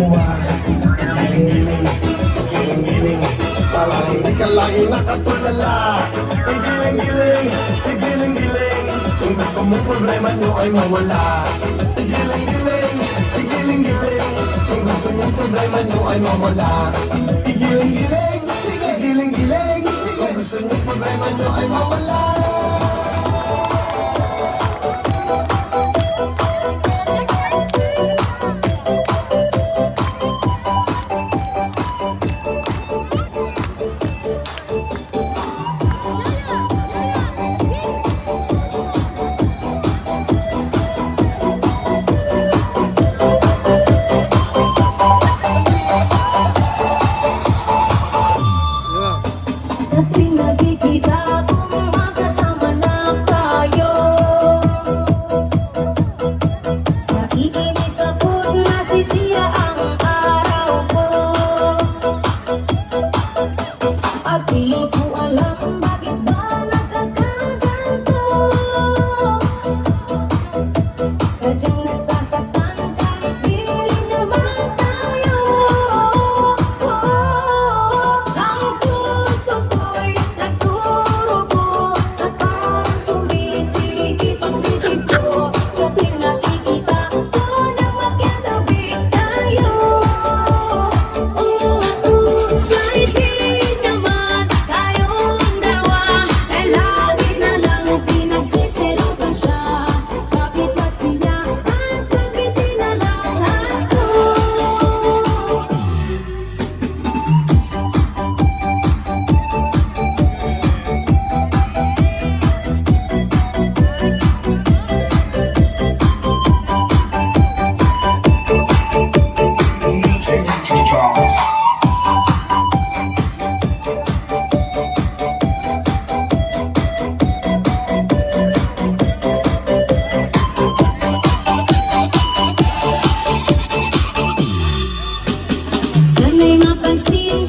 gumawa. Giling-giling, giling-giling, parang hindi ka lagi nakatulala. Giling-giling, giling-giling, kung gusto mong problema nyo ay mawala. Giling-giling, giling-giling, kung gusto mong problema nyo ay mawala. Giling-giling, giling-giling, kung gusto mong problema nyo ay mawala. Sa tuwing nagkikita kung magkasama na tayo, nakikinis ako't nasisira ang araw ko. At di ko alam bakit ba nagkakaganto. Sadyang nasasaktan kahit di rin naman tayo. Ang puso ko'y nagdurugo at parang sumisikip ang bibig ko. Sa tuwing nakikita ko na magkatabi tayo. Kahit di naman tayong dalawa, eh lagi na lang pinagsisilosan siya. Bakit ba siya at bakit di na lang ako? Sana'y mapansin